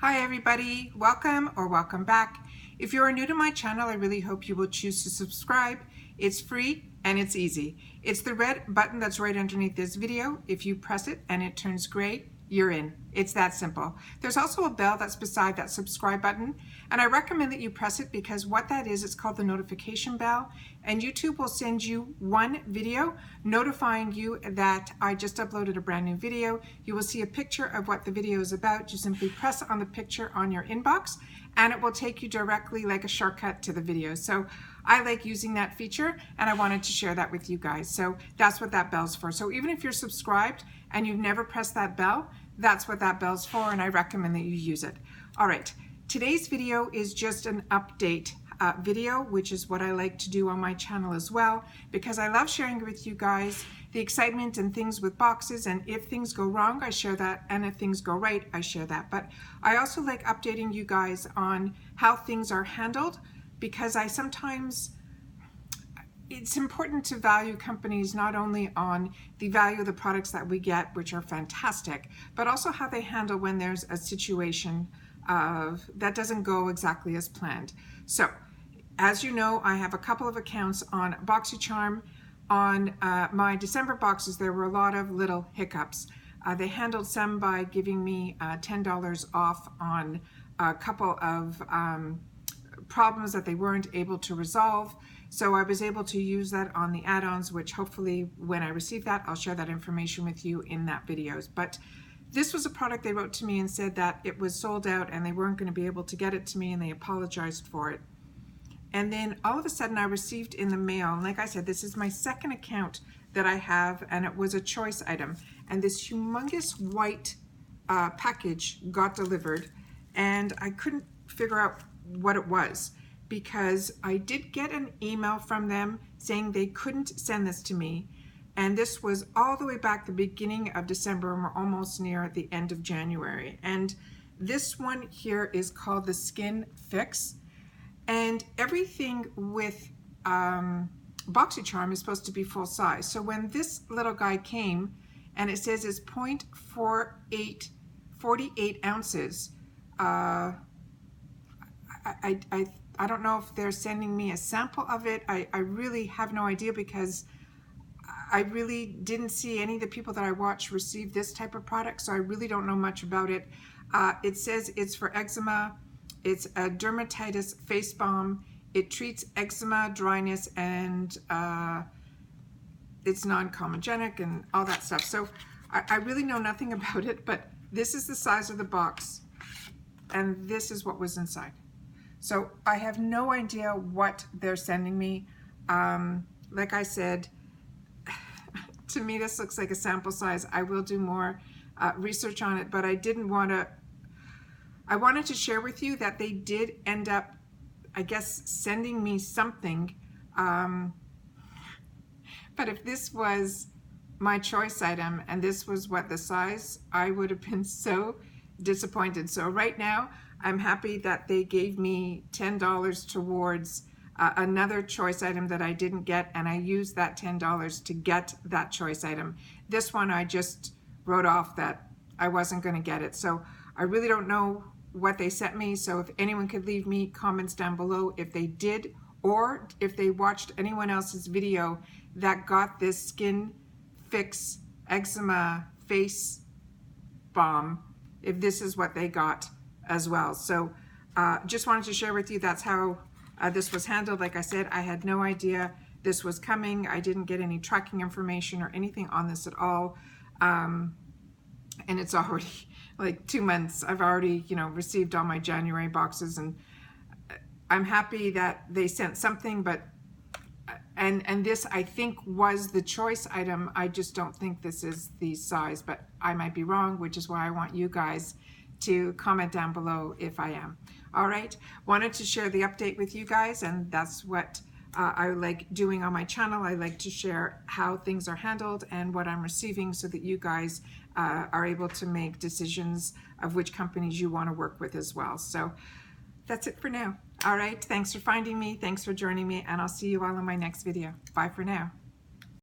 Hi everybody, welcome or welcome back. If you are new to my channel, I really hope you will choose to subscribe. It's free and it's easy. It's the red button that's right underneath this video. If you press it and it turns gray, you're in. It's that simple. There's also a bell that's beside that subscribe button, and I recommend that you press it because what that is, it's called the notification bell, and YouTube will send you one video notifying you that I just uploaded a brand new video. You will see a picture of what the video is about. You simply press on the picture on your inbox and it will take you directly like a shortcut to the video. So I like using that feature and I wanted to share that with you guys. So that's what that bell's for. So even if you're subscribed and you've never pressed that bell, that's what that bell's for, and I recommend that you use it. All right, today's video is just an update video, which is what I like to do on my channel as well, because I love sharing with you guys the excitement and things with boxes, and if things go wrong, I share that, and if things go right, I share that. But I also like updating you guys on how things are handled, because I sometimes, it's important to value companies not only on the value of the products that we get, which are fantastic, but also how they handle when there's a situation that doesn't go exactly as planned. So, as you know, I have a couple of accounts on BOXYCHARM. On my December boxes, there were a lot of little hiccups. They handled some by giving me $10 off on a couple of problems that they weren't able to resolve. So I was able to use that on the add-ons, which hopefully when I receive that, I'll share that information with you in that videos. But this was a product they wrote to me and said that it was sold out and they weren't going to be able to get it to me, and they apologized for it. And then all of a sudden I received in the mail, and like I said, this is my second account that I have, and it was a choice item. And this humongous white package got delivered, and I couldn't figure out what it was, because I did get an email from them saying they couldn't send this to me, and this was all the way back the beginning of December, and we're almost near the end of January. And this one here is called the Skin Fix, and everything with BOXYCHARM is supposed to be full size. So when this little guy came and it says it's 48 ounces, I don't know if they're sending me a sample of it. I really have no idea, because I really didn't see any of the people that I watch receive this type of product, so I really don't know much about it. It says it's for eczema. It's a dermatitis face balm. It treats eczema, dryness, and it's non-comedogenic and all that stuff. So I really know nothing about it, but this is the size of the box, and this is what was inside. So I have no idea what they're sending me. Like I said, to me this looks like a sample size. I will do more research on it, but I wanted to share with you that they did end up, I guess, sending me something. But if this was my choice item and this was what the size, I would have been so disappointed. So right now, I'm happy that they gave me $10 towards another choice item that I didn't get, and I used that $10 to get that choice item. This one I just wrote off that I wasn't going to get it. So I really don't know what they sent me. So if anyone could leave me comments down below if they did, or if they watched anyone else's video that got this Skin Fix eczema face balm, if this is what they got as well. So just wanted to share with you that's how this was handled. Like I said, I had no idea this was coming. I didn't get any tracking information or anything on this at all. And it's already like 2 months. I've already, received all my January boxes, and I'm happy that they sent something, but and this I think was the choice item. I just don't think this is the size, but I might be wrong, which is why I want you guys to comment down below if I am. All right, wanted to share the update with you guys, and that's what I like doing on my channel. I like to share how things are handled and what I'm receiving, so that you guys are able to make decisions of which companies you want to work with as well. So that's it for now. All right, thanks for finding me, thanks for joining me, and I'll see you all in my next video. Bye for now.